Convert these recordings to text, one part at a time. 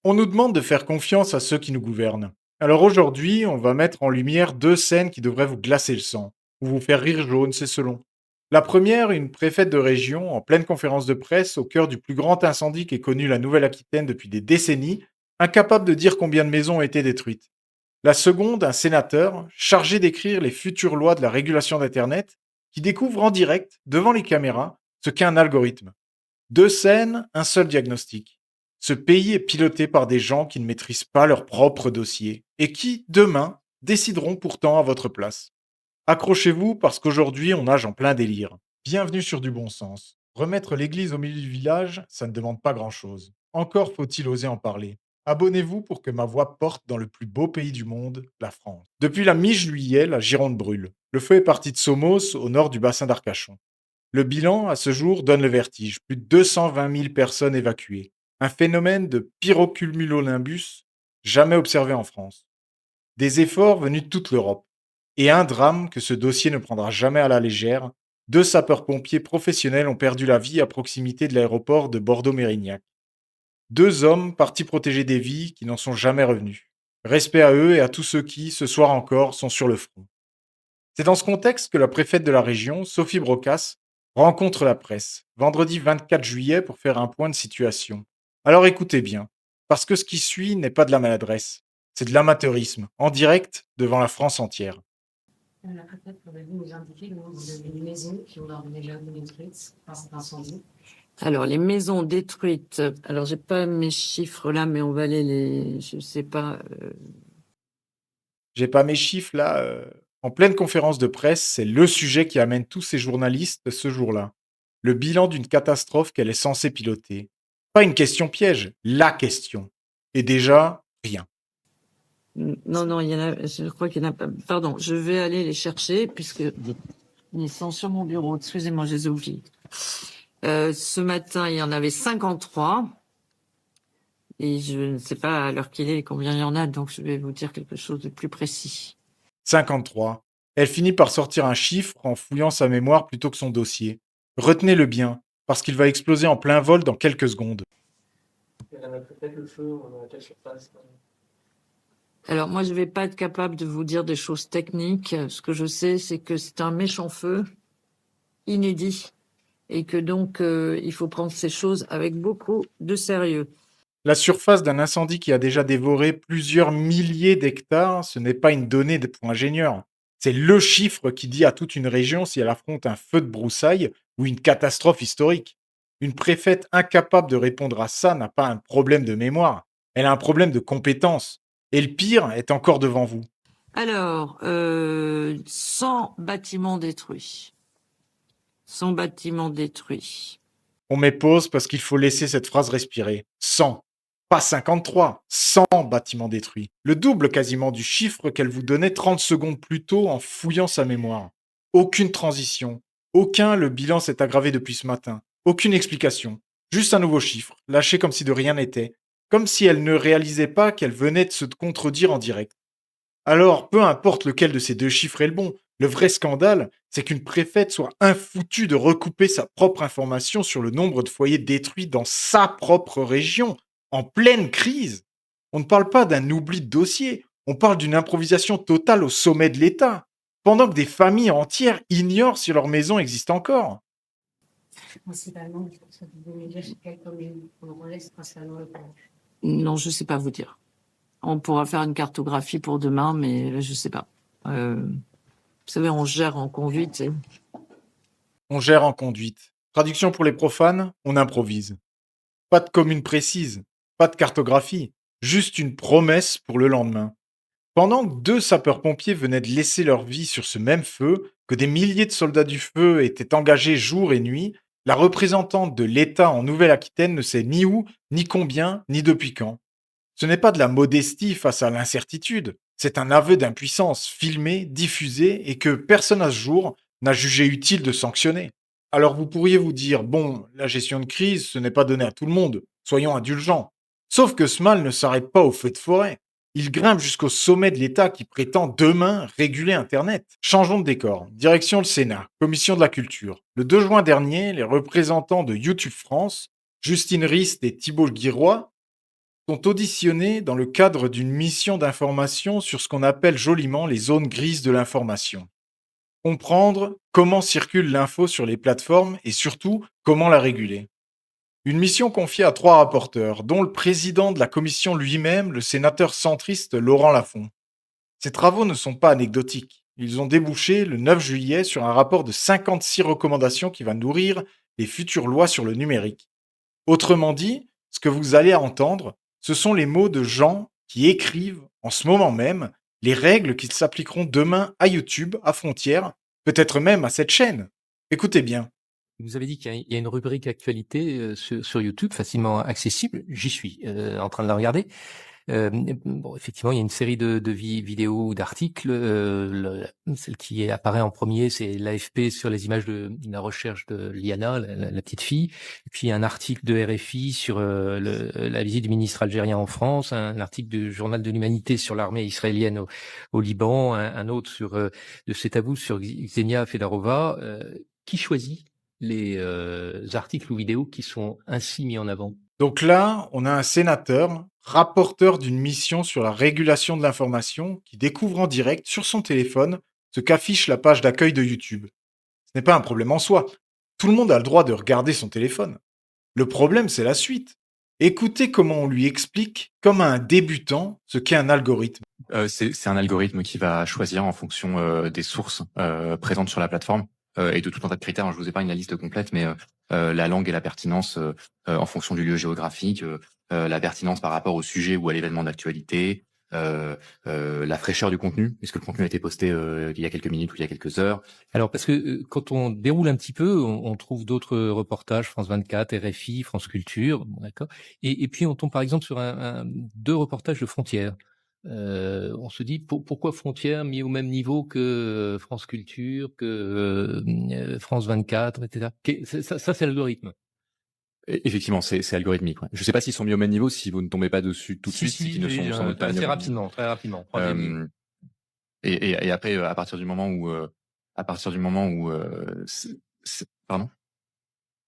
On nous demande de faire confiance à ceux qui nous gouvernent. Alors aujourd'hui, on va mettre en lumière deux scènes qui devraient vous glacer le sang, ou vous faire rire jaune, c'est selon. La première, une préfète de région en pleine conférence de presse au cœur du plus grand incendie qu'ait connu la Nouvelle-Aquitaine depuis des décennies, incapable de dire combien de maisons ont été détruites. La seconde, un sénateur chargé d'écrire les futures lois de la régulation d'Internet, qui découvre en direct, devant les caméras, ce qu'est un algorithme. Deux scènes, un seul diagnostic. Ce pays est piloté par des gens qui ne maîtrisent pas leur propre dossier et qui, demain, décideront pourtant à votre place. Accrochez-vous parce qu'aujourd'hui, on nage en plein délire. Bienvenue sur du bon sens. Remettre l'église au milieu du village, ça ne demande pas grand-chose. Encore faut-il oser en parler. Abonnez-vous pour que ma voix porte dans le plus beau pays du monde, la France. Depuis la mi-juillet, la Gironde brûle. Le feu est parti de Somos, au nord du bassin d'Arcachon. Le bilan, à ce jour, donne le vertige. Plus de 220 000 personnes évacuées. Un phénomène de pyrocumulonimbus jamais observé en France. Des efforts venus de toute l'Europe. Et un drame que ce dossier ne prendra jamais à la légère. Deux sapeurs-pompiers professionnels ont perdu la vie à proximité de l'aéroport de Bordeaux-Mérignac. Deux hommes partis protéger des vies qui n'en sont jamais revenus. Respect à eux et à tous ceux qui, ce soir encore, sont sur le front. C'est dans ce contexte que la préfète de la région, Sophie Brocas, rencontre la presse, vendredi 24 juillet, pour faire un point de situation. Alors écoutez bien, parce que ce qui suit n'est pas de la maladresse, c'est de l'amateurisme, en direct devant la France entière. Peut-être pourriez-vous nous indiquer le nombre de maisons qui ont déjà été détruites par cet incendie? Alors, les maisons détruites, alors j'ai pas mes chiffres là, mais on va je sais pas. J'ai pas mes chiffres là. En pleine conférence de presse, c'est le sujet qui amène tous ces journalistes ce jour-là. Le bilan d'une catastrophe qu'elle est censée piloter. Pas une question piège, la question. Et déjà, rien. Non, non, il y en a, je crois qu'il y en a pas. Pardon, je vais aller les chercher puisque ils sont sur mon bureau. Excusez-moi, je les ai oubliés. Ce matin, il y en avait 53. Et je ne sais pas à l'heure qu'il est combien il y en a, donc je vais vous dire quelque chose de plus précis. 53. Elle finit par sortir un chiffre en fouillant sa mémoire plutôt que son dossier. Retenez-le bien, parce qu'il va exploser en plein vol dans quelques secondes. Alors moi, je vais pas être capable de vous dire des choses techniques. Ce que je sais, c'est que c'est un méchant feu inédit et que donc il faut prendre ces choses avec beaucoup de sérieux. La surface d'un incendie qui a déjà dévoré plusieurs milliers d'hectares, ce n'est pas une donnée pour ingénieurs. C'est le chiffre qui dit à toute une région si elle affronte un feu de broussailles ou une catastrophe historique. Une préfète incapable de répondre à ça n'a pas un problème de mémoire, elle a un problème de compétence. Et le pire est encore devant vous. Alors, 100 bâtiments détruits. 100 bâtiments détruits. On met pause parce qu'il faut laisser cette phrase respirer. 100. Pas 53. 100 bâtiments détruits. Le double quasiment du chiffre qu'elle vous donnait 30 secondes plus tôt en fouillant sa mémoire. Aucune transition. Aucun le bilan s'est aggravé depuis ce matin. Aucune explication. Juste un nouveau chiffre, lâché comme si de rien n'était. Comme si elle ne réalisait pas qu'elle venait de se contredire en direct. Alors, peu importe lequel de ces deux chiffres est le bon, le vrai scandale, c'est qu'une préfète soit infoutue de recouper sa propre information sur le nombre de foyers détruits dans sa propre région, en pleine crise. On ne parle pas d'un oubli de dossier, on parle d'une improvisation totale au sommet de l'État, pendant que des familles entières ignorent si leur maison existe encore. Principalement, je pense que vous voulez dire chez quelle commune on relève principalement le plan. Non, je sais pas vous dire. On pourra faire une cartographie pour demain, mais je sais pas. Vous savez, on gère en conduite. On gère en conduite. Traduction pour les profanes, on improvise. Pas de commune précise, pas de cartographie, juste une promesse pour le lendemain. Pendant que deux sapeurs-pompiers venaient de laisser leur vie sur ce même feu, que des milliers de soldats du feu étaient engagés jour et nuit, la représentante de l'État en Nouvelle-Aquitaine ne sait ni où, ni combien, ni depuis quand. Ce n'est pas de la modestie face à l'incertitude, c'est un aveu d'impuissance filmé, diffusé et que personne à ce jour n'a jugé utile de sanctionner. Alors vous pourriez vous dire, bon, la gestion de crise, ce n'est pas donné à tout le monde, soyons indulgents. Sauf que ce mal ne s'arrête pas au feu de forêt. Il grimpe jusqu'au sommet de l'État qui prétend demain réguler Internet. Changeons de décor. Direction le Sénat, commission de la culture. Le 2 juin dernier, les représentants de YouTube France, Justine Rist et Thibault Guiroy, sont auditionnés dans le cadre d'une mission d'information sur ce qu'on appelle joliment les zones grises de l'information. Comprendre comment circule l'info sur les plateformes et surtout comment la réguler. Une mission confiée à 3 rapporteurs, dont le président de la commission lui-même, le sénateur centriste Laurent Lafont. Ces travaux ne sont pas anecdotiques. Ils ont débouché le 9 juillet sur un rapport de 56 recommandations qui va nourrir les futures lois sur le numérique. Autrement dit, ce que vous allez entendre, ce sont les mots de gens qui écrivent en ce moment même les règles qui s'appliqueront demain à YouTube, à Frontières, peut-être même à cette chaîne. Écoutez bien. Vous avez dit qu'il y a une rubrique actualité sur YouTube, facilement accessible. J'y suis en train de la regarder. Bon, effectivement, il y a une série de vidéos ou d'articles. Celle qui apparaît en premier, c'est l'AFP sur les images de la recherche de Liana, la petite fille. Et puis un article de RFI sur la visite du ministre algérien en France, un article du Journal de l'Humanité sur l'armée israélienne au Liban, un autre de C'est à vous sur Xenia Fedarova. Qui choisit les articles ou vidéos qui sont ainsi mis en avant? Donc là, on a un sénateur, rapporteur d'une mission sur la régulation de l'information, qui découvre en direct sur son téléphone ce qu'affiche la page d'accueil de YouTube. Ce n'est pas un problème en soi. Tout le monde a le droit de regarder son téléphone. Le problème, c'est la suite. Écoutez comment on lui explique, comme à un débutant, ce qu'est un algorithme. C'est un algorithme qui va choisir en fonction des sources présentes sur la plateforme et de tout un tas de critères. Je vous ai pas une liste complète, mais la langue et la pertinence en fonction du lieu géographique, la pertinence par rapport au sujet ou à l'événement d'actualité, la fraîcheur du contenu. Est-ce que le contenu a été posté il y a quelques minutes ou il y a quelques heures? Alors, parce que quand on déroule un petit peu, on trouve d'autres reportages, France 24, RFI, France Culture, bon, d'accord. Et puis on tombe par exemple sur deux reportages de Frontières. On se dit pourquoi Frontières mis au même niveau que France Culture, que France 24, etc. Ça c'est l'algorithme. Effectivement, c'est algorithmique. Ouais. Je sais pas s'ils sont mis au même niveau, si vous ne tombez pas dessus tout de suite, c'est qu'ils ne sont sans doute pas mis au même niveau. Très rapidement. Et après, à partir du moment où, pardon.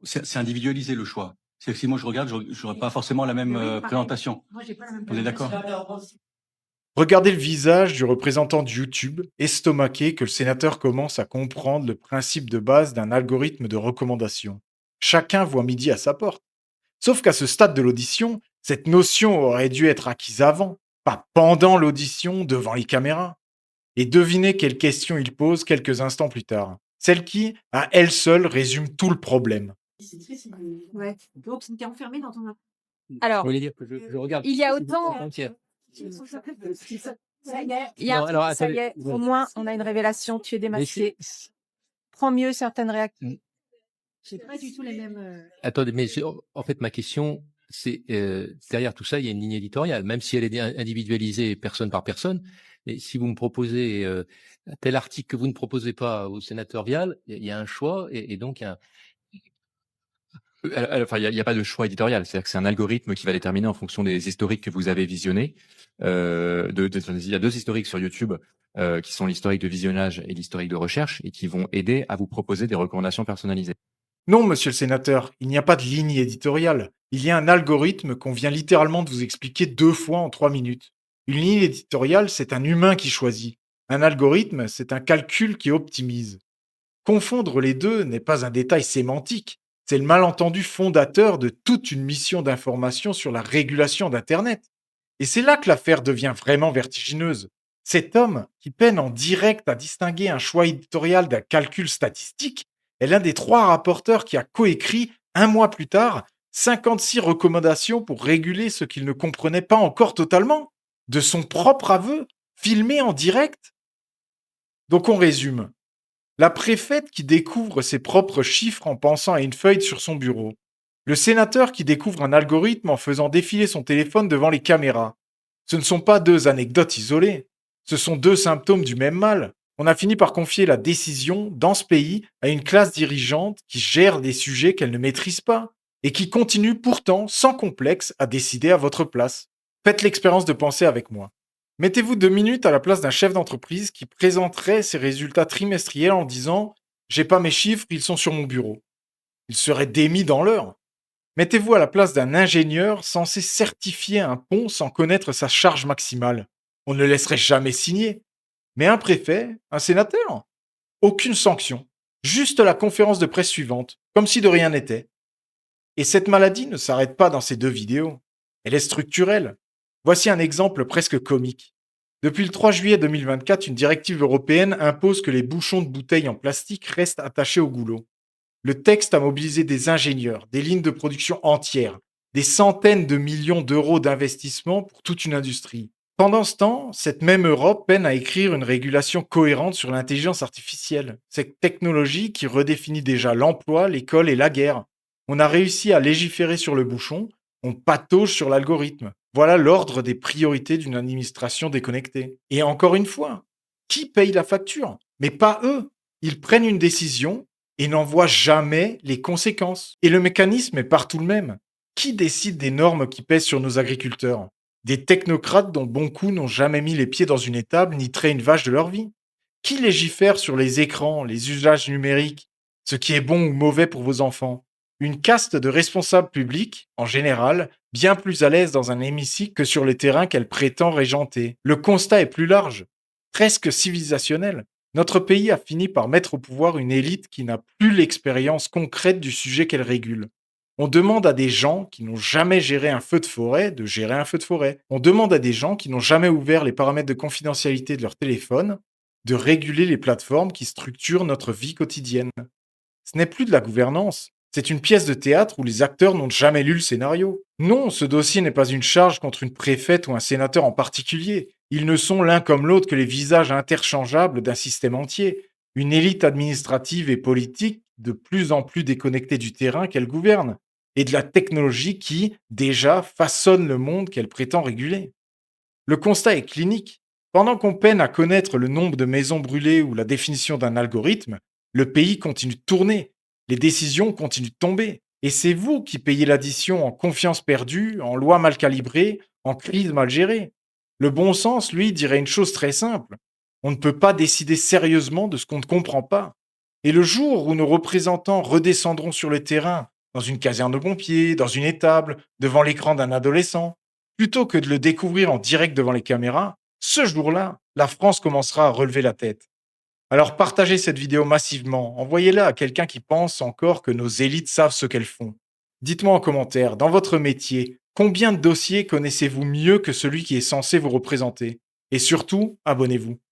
C'est individualisé le choix. C'est que si moi je regarde, j'aurais pas forcément la même présentation. Moi, j'ai pas la même. On est d'accord. Regardez le visage du représentant de YouTube, estomaqué que le sénateur commence à comprendre le principe de base d'un algorithme de recommandation. Chacun voit midi à sa porte. Sauf qu'à ce stade de l'audition, cette notion aurait dû être acquise avant, pas pendant l'audition devant les caméras. Et devinez quelle question il pose quelques instants plus tard. Celle qui, à elle seule, résume tout le problème. Ouais. Donc, tu t'es enfermé dans ton appart. Alors, vous voulez dire que je regarde. Il y a autant. Ça y est, au moins, on a une révélation. Tu es démasqué. Prends mieux certaines réactions. J'ai pas du tout les mêmes. Attendez, mais en fait, ma question, c'est derrière tout ça, il y a une ligne éditoriale, même si elle est individualisée personne par personne. Mais si vous me proposez tel article que vous ne proposez pas au sénateur Vial, il y a un choix et donc il y a Enfin, il y a pas de choix éditorial. C'est-à-dire que c'est un algorithme qui va déterminer en fonction des historiques que vous avez visionnés. Il y a 2 historiques sur YouTube qui sont l'historique de visionnage et l'historique de recherche et qui vont aider à vous proposer des recommandations personnalisées. Non, monsieur le sénateur, il n'y a pas de ligne éditoriale. Il y a un algorithme qu'on vient littéralement de vous expliquer 2 fois en 3 minutes. Une ligne éditoriale, c'est un humain qui choisit. Un algorithme, c'est un calcul qui optimise. Confondre les deux n'est pas un détail sémantique, c'est le malentendu fondateur de toute une mission d'information sur la régulation d'Internet. Et c'est là que l'affaire devient vraiment vertigineuse. Cet homme, qui peine en direct à distinguer un choix éditorial d'un calcul statistique, est l'un des 3 rapporteurs qui a coécrit, un mois plus tard, 56 recommandations pour réguler ce qu'il ne comprenait pas encore totalement, de son propre aveu, filmé en direct. Donc on résume. La préfète qui découvre ses propres chiffres en pensant à une feuille sur son bureau. Le sénateur qui découvre un algorithme en faisant défiler son téléphone devant les caméras. Ce ne sont pas 2 anecdotes isolées. Ce sont 2 symptômes du même mal. On a fini par confier la décision, dans ce pays, à une classe dirigeante qui gère des sujets qu'elle ne maîtrise pas et qui continue pourtant, sans complexe, à décider à votre place. Faites l'expérience de penser avec moi. Mettez-vous 2 minutes à la place d'un chef d'entreprise qui présenterait ses résultats trimestriels en disant « J'ai pas mes chiffres, ils sont sur mon bureau ». Il serait démis dans l'heure. Mettez-vous à la place d'un ingénieur censé certifier un pont sans connaître sa charge maximale. On ne le laisserait jamais signer. Mais un préfet, un sénateur, aucune sanction. Juste la conférence de presse suivante, comme si de rien n'était. Et cette maladie ne s'arrête pas dans ces 2 vidéos. Elle est structurelle. Voici un exemple presque comique. Depuis le 3 juillet 2024, une directive européenne impose que les bouchons de bouteilles en plastique restent attachés au goulot. Le texte a mobilisé des ingénieurs, des lignes de production entières, des centaines de millions d'euros d'investissement pour toute une industrie. Pendant ce temps, cette même Europe peine à écrire une régulation cohérente sur l'intelligence artificielle, cette technologie qui redéfinit déjà l'emploi, l'école et la guerre. On a réussi à légiférer sur le bouchon, on patauge sur l'algorithme. Voilà l'ordre des priorités d'une administration déconnectée. Et encore une fois, qui paye la facture? Mais pas eux. Ils prennent une décision et n'en voient jamais les conséquences. Et le mécanisme est partout le même. Qui décide des normes qui pèsent sur nos agriculteurs? Des technocrates dont beaucoup n'ont jamais mis les pieds dans une étable ni trait une vache de leur vie. Qui légifère sur les écrans, les usages numériques, ce qui est bon ou mauvais pour vos enfants? Une caste de responsables publics, en général, bien plus à l'aise dans un hémicycle que sur les terrains qu'elle prétend régenter. Le constat est plus large, presque civilisationnel. Notre pays a fini par mettre au pouvoir une élite qui n'a plus l'expérience concrète du sujet qu'elle régule. On demande à des gens qui n'ont jamais géré un feu de forêt de gérer un feu de forêt. On demande à des gens qui n'ont jamais ouvert les paramètres de confidentialité de leur téléphone de réguler les plateformes qui structurent notre vie quotidienne. Ce n'est plus de la gouvernance, c'est une pièce de théâtre où les acteurs n'ont jamais lu le scénario. Non, ce dossier n'est pas une charge contre une préfète ou un sénateur en particulier. Ils ne sont l'un comme l'autre que les visages interchangeables d'un système entier. Une élite administrative et politique de plus en plus déconnectée du terrain qu'elle gouverne, et de la technologie qui, déjà, façonne le monde qu'elle prétend réguler. Le constat est clinique. Pendant qu'on peine à connaître le nombre de maisons brûlées ou la définition d'un algorithme, le pays continue de tourner, les décisions continuent de tomber. Et c'est vous qui payez l'addition en confiance perdue, en lois mal calibrées, en crise mal gérée. Le bon sens, lui, dirait une chose très simple. On ne peut pas décider sérieusement de ce qu'on ne comprend pas. Et le jour où nos représentants redescendront sur le terrain, dans une caserne de pompiers, dans une étable, devant l'écran d'un adolescent, plutôt que de le découvrir en direct devant les caméras, ce jour-là, la France commencera à relever la tête. Alors partagez cette vidéo massivement, envoyez-la à quelqu'un qui pense encore que nos élites savent ce qu'elles font. Dites-moi en commentaire, dans votre métier, combien de dossiers connaissez-vous mieux que celui qui est censé vous représenter? Et surtout, abonnez-vous.